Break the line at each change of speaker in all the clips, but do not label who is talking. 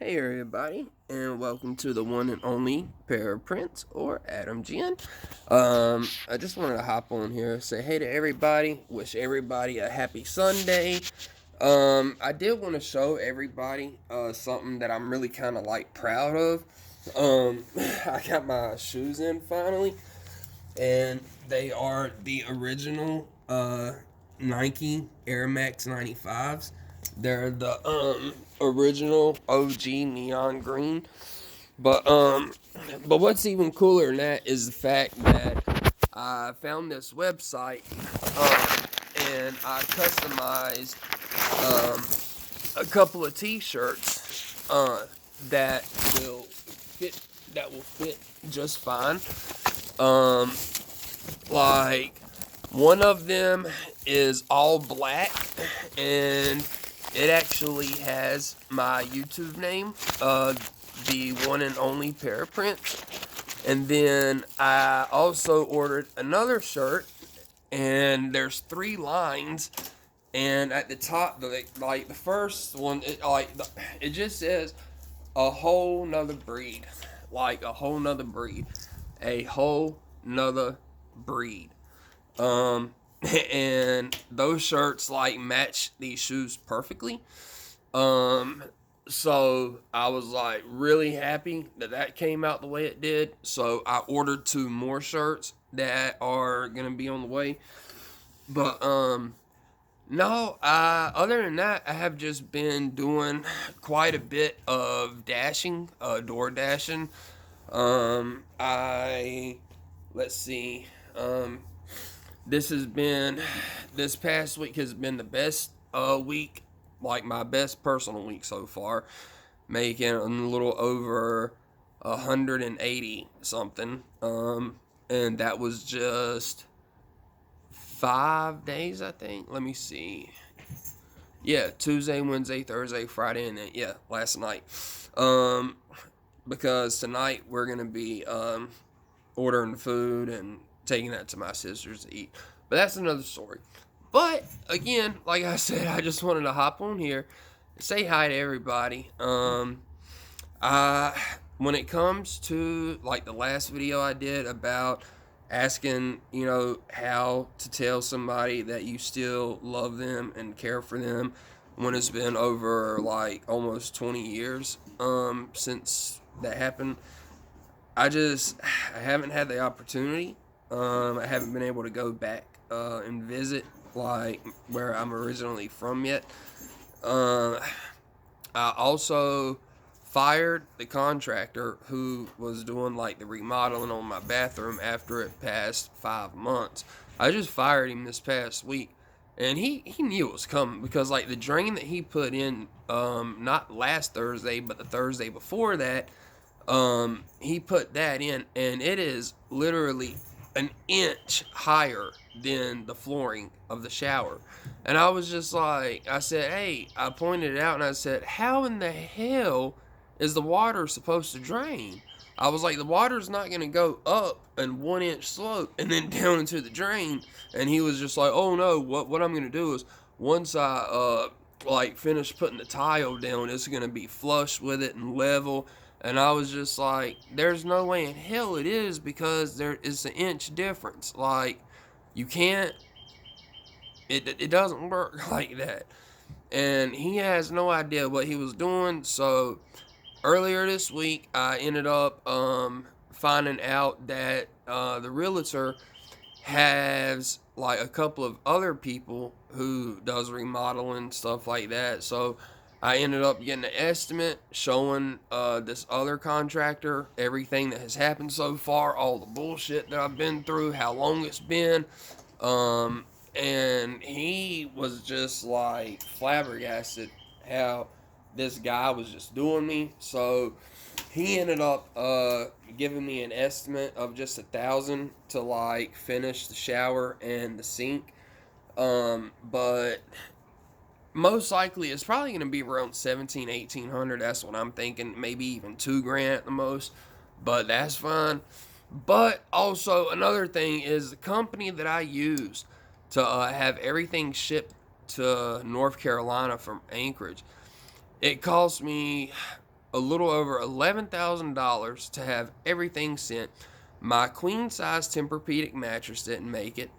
Hey everybody, and welcome to the one and only Pair of Prince or Adam Gin. I just wanted to hop on here, say hey to everybody, wish everybody a happy Sunday. I did want to show everybody something that I'm really kind of like proud of. I got my shoes in finally, and they are the original Nike Air Max 95s. They're the original OG neon green. But but what's even cooler than that is the fact that I found this website and I customized a couple of T-shirts that will fit just fine. Um, like one of them is all black, and it actually has my YouTube name, the one and only Pair of Prince. And then I also ordered another shirt, and there's three lines. And at the top, like the first one, it just says a whole nother breed, like a whole nother breed, a whole nother breed. Um, and those shirts like match these shoes perfectly. Um, so I was like really happy that that came out the way it did. So I ordered two more shirts that are gonna be on the way. But no, other than that, I have just been doing quite a bit of dashing, door dashing. I let's see. Um, this has been this past week has been the best week, like my best personal week so far, making a little over 180 something. And that was just 5 days, I think. Let me see. Yeah, Tuesday, Wednesday, Thursday, Friday, and then yeah, last night. Um, because tonight we're gonna be ordering food and taking that to my sisters to eat. But that's another story. But again, like I said, I just wanted to hop on here, say hi to everybody. I when it comes to like the last video I did about asking, how to tell somebody that you still love them and care for them when it's been over like almost 20 years since that happened. I haven't had the opportunity. I haven't been able to go back and visit like where I'm originally from yet. Uh, I also fired the contractor who was doing like the remodeling on my bathroom after it passed 5 months. I just fired him this past week, and he knew it was coming because like the drain that he put in, not last Thursday but the Thursday before that, he put that in, and it is literally an inch higher than the flooring of the shower. And I was just like, I said, hey, I pointed it out and I said, how in the hell is the water supposed to drain? I was like, the water's not going to go up and 1 inch slope and then down into the drain. And he was just like, oh no, what I'm going to do is once I, like finish putting the tile down, it's going to be flush with it and level. And I was just like, there's no way in hell it is because there is an inch difference. Like, you can't, it doesn't work like that. And he has no idea what he was doing. So earlier this week, I ended up finding out that the realtor has like a couple of other people who does remodeling stuff like that. So I ended up getting an estimate showing this other contractor everything that has happened so far, all the bullshit that I've been through, how long it's been. And he was just like flabbergasted how this guy was just doing me. So he ended up giving me an estimate of just 1,000 to like finish the shower and the sink. But most likely it's probably going to be around 1,700, 1,800. That's what I'm thinking. Maybe even 2 grand at the most. But that's fine. But also another thing is the company that I used to have everything shipped to North Carolina from Anchorage. It cost me a little over $11,000 to have everything sent. My queen size Tempur-Pedic mattress didn't make it,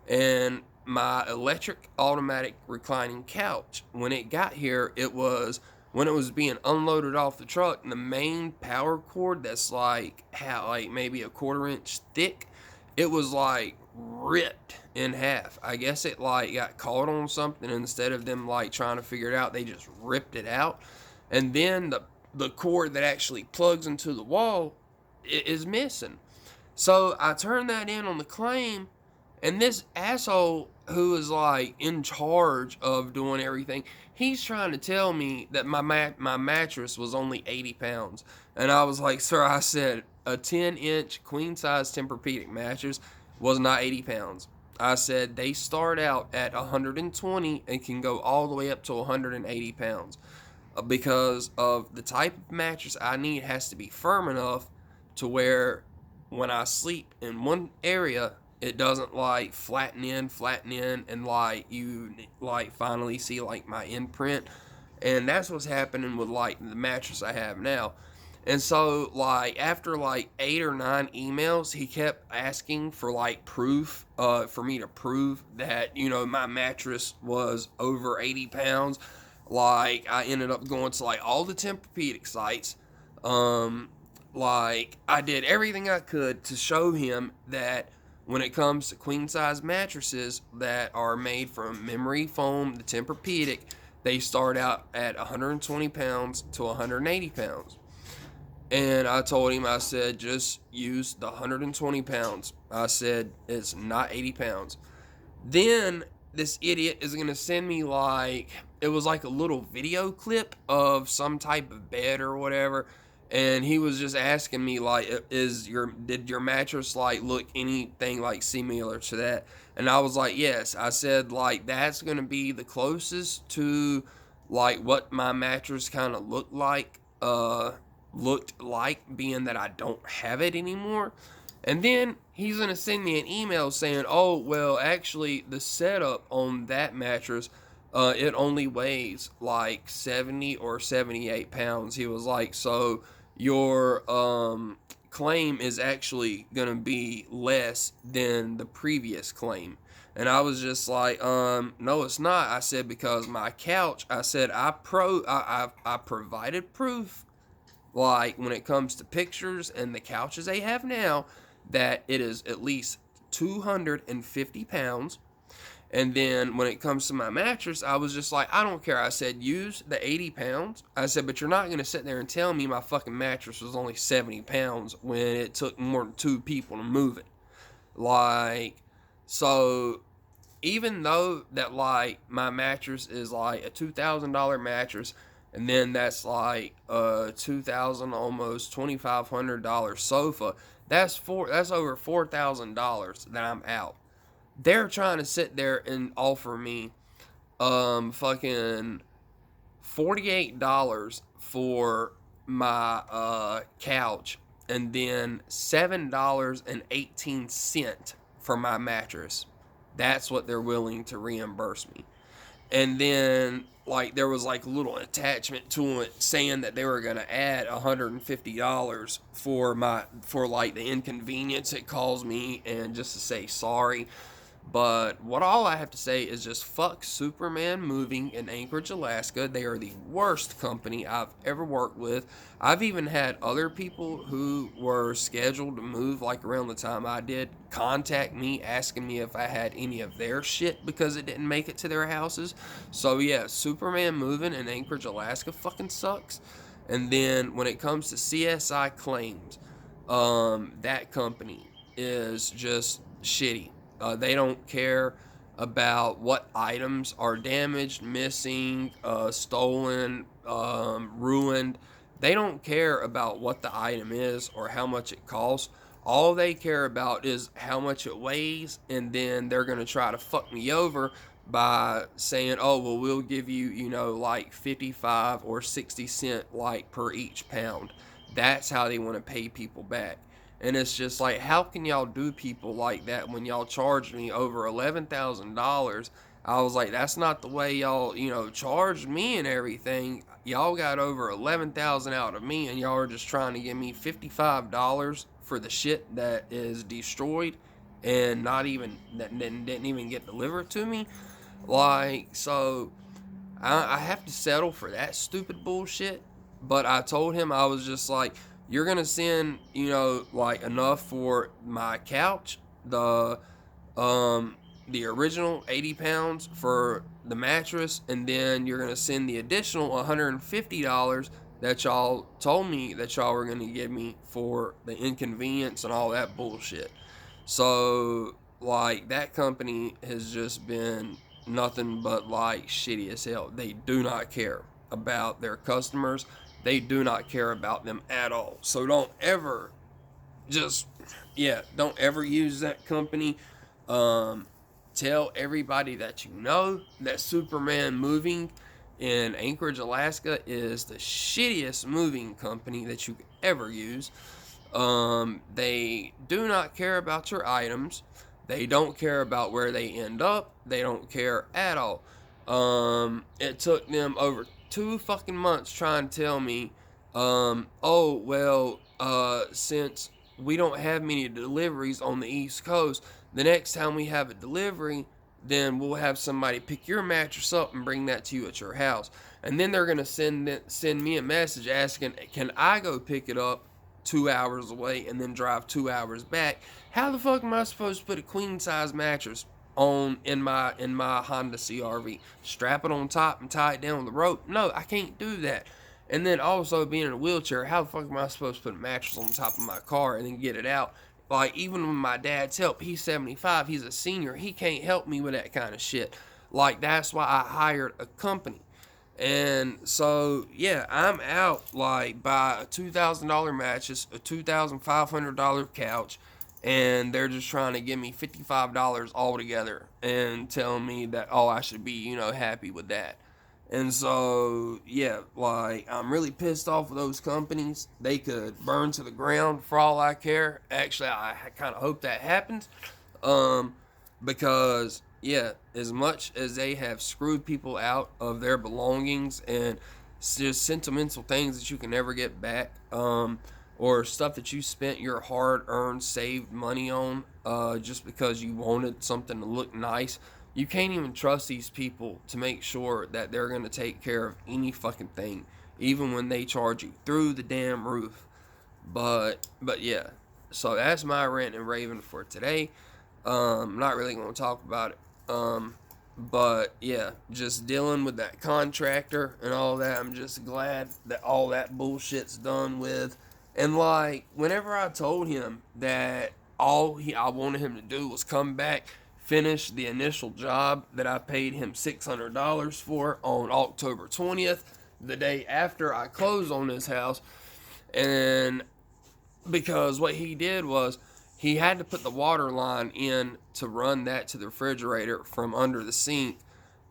and my electric automatic reclining couch, when it got here, it was when it was being unloaded off the truck, the main power cord that's like how like maybe a quarter-inch thick, it was like ripped in half. I guess it like got caught on something, and instead of them like trying to figure it out, they just ripped it out. And then the cord that actually plugs into the wall is missing. So I turned that in on the claim, and this asshole who is like in charge of doing everything, he's trying to tell me that my mattress was only 80 pounds. And I was like, sir, I said a 10-inch queen size Tempur-Pedic mattress was not 80 pounds. I said they start out at 120 and can go all the way up to 180 pounds. Because of the type of mattress I need has to be firm enough to where when I sleep in one area, it doesn't like flatten in, and like you like finally see like my imprint. And that's what's happening with like the mattress I have now. And so like after like 8 or 9 emails, he kept asking for like proof, for me to prove that, you know, my mattress was over 80 pounds. Like I ended up going to like all the Tempur-Pedic sites. Like I did everything I could to show him that when it comes to queen size mattresses that are made from memory foam, the Tempur-Pedic, they start out at 120 pounds to 180 pounds. And I told him, I said, just use the 120 pounds. I said, it's not 80 pounds. Then this idiot is going to send me like, it was like a little video clip of some type of bed or whatever. And he was just asking me like, did your mattress like look anything like similar to that? And I was like, yes. I said like, that's going to be the closest to like what my mattress kind of looked like, being that I don't have it anymore. And then he's going to send me an email saying, oh, well, actually, the setup on that mattress, it only weighs like 70 or 78 pounds. He was like, so your claim is actually going to be less than the previous claim. And I was just like, no, it's not. I said, because my couch, I said, I provided proof, like when it comes to pictures and the couches they have now, that it is at least 250 pounds. And then when it comes to my mattress, I was just like, I don't care. I said, use the 80 pounds. I said, but you're not going to sit there and tell me my fucking mattress was only 70 pounds when it took more than 2 people to move it. Like, so even though that like my mattress is like a $2,000 mattress, and then that's like a $2,000, almost $2,500 sofa, that's over $4,000 that I'm out. They're trying to sit there and offer me fucking $48 for my couch, and then $7.18 for my mattress. That's what they're willing to reimburse me. And then like there was like a little attachment to it saying that they were gonna add $150 for like the inconvenience it caused me, and just to say sorry. But what all I have to say is just fuck Superman Moving in Anchorage, Alaska. They are the worst company I've ever worked with. I've even had other people who were scheduled to move like around the time I did contact me asking me if I had any of their shit because it didn't make it to their houses. So yeah, Superman Moving in Anchorage, Alaska fucking sucks. And then when it comes to CSI Claims, that company is just shitty. They don't care about what items are damaged, missing, stolen, ruined. They don't care about what the item is or how much it costs. All they care about is how much it weighs, and then they're going to try to fuck me over by saying, oh, well, we'll give you, you know, like 55 or 60 cent like per each pound. That's how they want to pay people back. And it's just like, how can y'all do people like that when y'all charge me over $11,000? I was like, that's not the way y'all, charged me and everything. Y'all got over 11,000 out of me, and y'all are just trying to give me $55 for the shit that is destroyed and not even that didn't even get delivered to me. Like, so I have to settle for that stupid bullshit. But I told him, I was just like, you're gonna send, like enough for my couch, um the original 80 pounds for the mattress, and then you're gonna send the additional $150 that y'all told me that y'all were gonna give me for the inconvenience and all that bullshit. So, like, that company has just been nothing but like shitty as hell. They do not care about their customers. They do not care about them at all. So don't ever just, yeah, don't ever use that company. Um, Tell everybody that you know that Superman Moving in Anchorage, Alaska is the shittiest moving company that you could ever use. They do not care about your items. They don't care about where they end up. They don't care at all. It took them over 2 fucking months trying to tell me, oh, well, since we don't have many deliveries on the East Coast, the next time we have a delivery, then we'll have somebody pick your mattress up and bring that to you at your house. And then they're going to send me a message asking, can I go pick it up 2 hours away and then drive 2 hours back? How the fuck am I supposed to put a queen size mattress on in my Honda CRV? Strap it on top and tie it down with a rope? No, I can't do that. And then also being in a wheelchair, how the fuck am I supposed to put a mattress on the top of my car and then get it out? Like, even with my dad's help, he's 75, he's a senior, he can't help me with that kind of shit. Like, that's why I hired a company. And so, yeah, I'm out like by a $2,000 mattress, a $2,500 couch, and they're just trying to give me $55 altogether and telling me that, oh, I should be, happy with that. And so, yeah, like, I'm really pissed off with those companies. They could burn to the ground for all I care. Actually, I kind of hope that happens. Um, because, yeah, as much as they have screwed people out of their belongings and just sentimental things that you can never get back, or stuff that you spent your hard-earned, saved money on, just because you wanted something to look nice, you can't even trust these people to make sure that they're going to take care of any fucking thing, even when they charge you through the damn roof. But yeah, so that's my rant and raving for today. I'm not really going to talk about it. But yeah, just dealing with that contractor and all that. I'm just glad that all that bullshit's done with. And like, whenever I told him that I wanted him to do was come back, finish the initial job that I paid him $600 for on October 20th, the day after I closed on this house, and because what he did was he had to put the water line in to run that to the refrigerator from under the sink,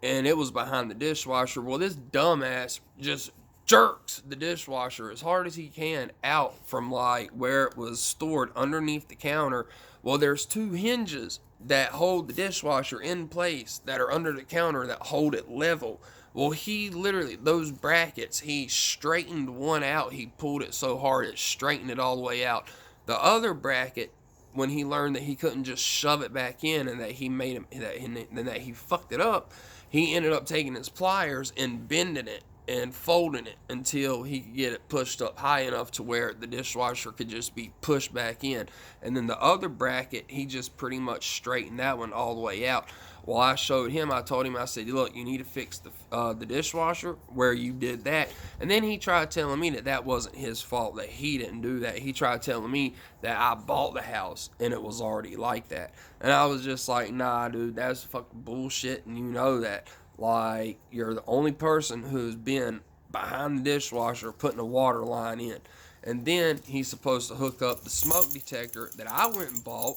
and it was behind the dishwasher. Well, this dumbass just jerks the dishwasher as hard as he can out from like where it was stored underneath the counter. Well, there's two hinges that hold the dishwasher in place that are under the counter that hold it level. Well, he literally, those brackets, he straightened one out. He pulled it so hard it straightened it all the way out. The other bracket, when he learned that he couldn't just shove it back in and that he made him that he fucked it up, he ended up taking his pliers and bending it and folding it until he could get it pushed up high enough to where the dishwasher could just be pushed back in. And then the other bracket, he just pretty much straightened that one all the way out. Well, I showed him, I told him, I said, look, you need to fix the dishwasher where you did that. And then he tried telling me that that wasn't his fault, that he didn't do that. He tried telling me that I bought the house and it was already like that. And I was just like, nah, dude, that's fucking bullshit, and you know that. Like, you're the only person who's been behind the dishwasher putting a water line in. And then he's supposed to hook up the smoke detector that I went and bought.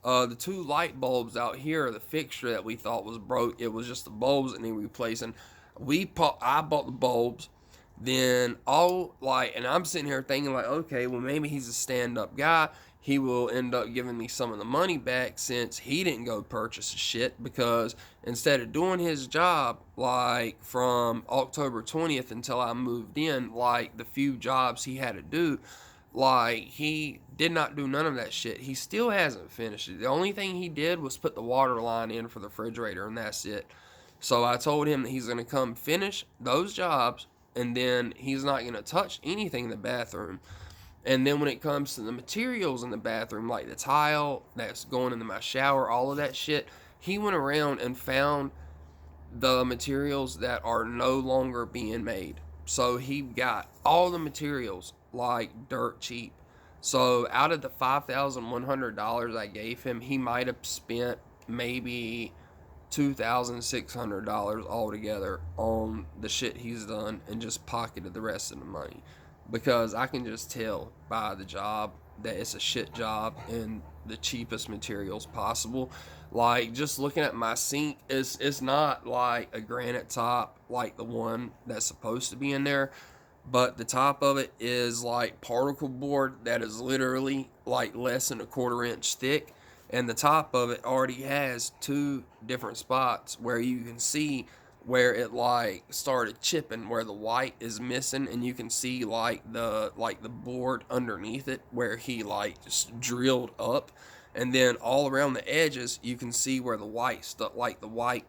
The two light bulbs out here, the fixture that we thought was broke, it was just the bulbs that need replacing. I bought the bulbs, then and I'm sitting here thinking like, okay, well maybe he's a stand-up guy. He will end up giving me some of the money back since he didn't go purchase the shit, because instead of doing his job like from October 20th until I moved in, like the few jobs he had to do, like he did not do none of that shit. He still hasn't finished it. The only thing he did was put the water line in for the refrigerator, and that's it. So I told him that he's going to come finish those jobs, and then he's not going to touch anything in the bathroom. And then when it comes to the materials in the bathroom, like the tile that's going into my shower, all of that shit, he went around and found the materials that are no longer being made. So he got all the materials like dirt cheap. So out of the $5,100 I gave him, he might have spent maybe $2,600 altogether on the shit he's done, and just pocketed the rest of the money, because I can just tell by the job that it's a shit job and the cheapest materials possible. Like just looking at my sink, it's not like a granite top like the one that's supposed to be in there, but the top of it is like particle board that is literally like less than a quarter-inch thick, and the top of it already has two different spots where you can see where it like started chipping, where the white is missing, and you can see the board underneath it where he like just drilled up, and then all around the edges you can see where the white stuff, like the white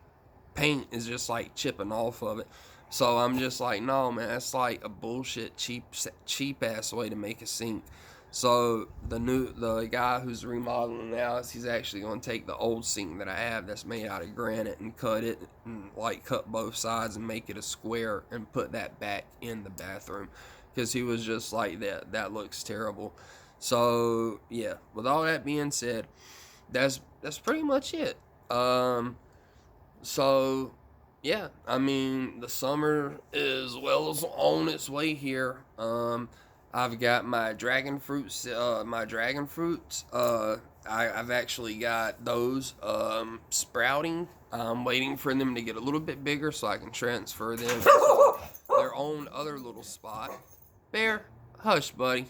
paint, is just like chipping off of it. So I'm just like, no man, that's like a bullshit cheap ass way to make a sink. So the guy who's remodeling the house, he's actually going to take the old sink that I have that's made out of granite and cut it, and like cut both sides and make it a square, and put that back in the bathroom, because he was just like, that looks terrible. So yeah, with all that being said, that's pretty much it. So yeah, I mean, the summer is well as on its way here. I've got my dragon fruits. I've actually got those sprouting. I'm waiting for them to get a little bit bigger so I can transfer them to their own other little spot. Bear, hush, buddy.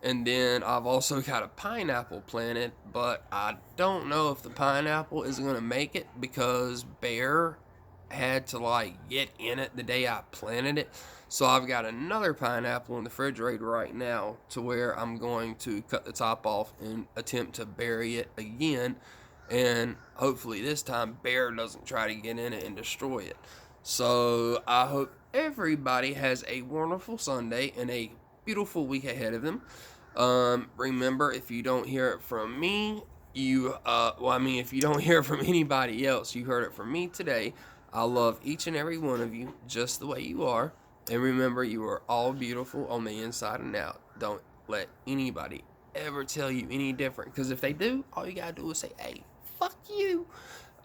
And then I've also got a pineapple planted, but I don't know if the pineapple is going to make it, because Bear had to like get in it the day I planted it. So I've got another pineapple in the refrigerator right now, to where I'm going to cut the top off and attempt to bury it again, and hopefully this time Bear doesn't try to get in it and destroy it. So I hope everybody has a wonderful Sunday and a beautiful week ahead of them. Remember, if you don't hear it from me, if you don't hear it from anybody else, you heard it from me today. I love each and every one of you just the way you are. And remember, you are all beautiful on the inside and out. Don't let anybody ever tell you any different, because if they do, all you gotta do is say, hey, fuck you.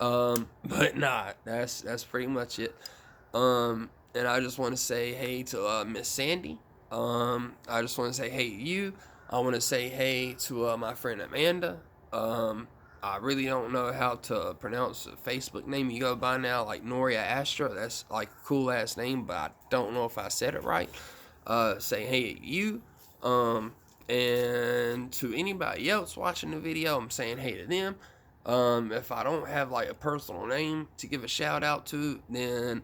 But nah, that's pretty much it. And I just want to say hey to Miss Sandy. I just want to say hey to you. I want to say hey to my friend Amanda. I really don't know how to pronounce the Facebook name you go by now, like Noria Astra. That's like a cool ass name, but I don't know if I said it right. Say hey to you. And to anybody else watching the video, I'm saying hey to them. If I don't have like a personal name to give a shout out to, then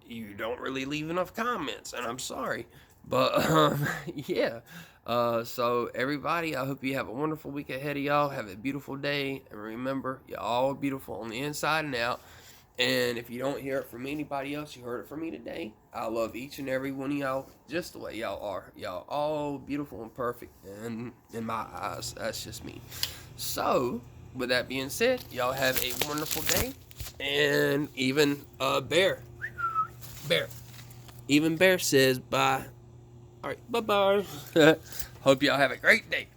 you don't really leave enough comments, and I'm sorry. But yeah. So everybody, I hope you have a wonderful week ahead of y'all. Have a beautiful day, and remember, y'all all beautiful on the inside and out. And if you don't hear it from anybody else, you heard it from me today. I love each and every one of y'all just the way y'all are. Y'all all beautiful and perfect, and in my eyes, that's just me. So with that being said, y'all have a wonderful day. And even Bear even Bear says bye. All right, bye-bye. Hope y'all have a great day.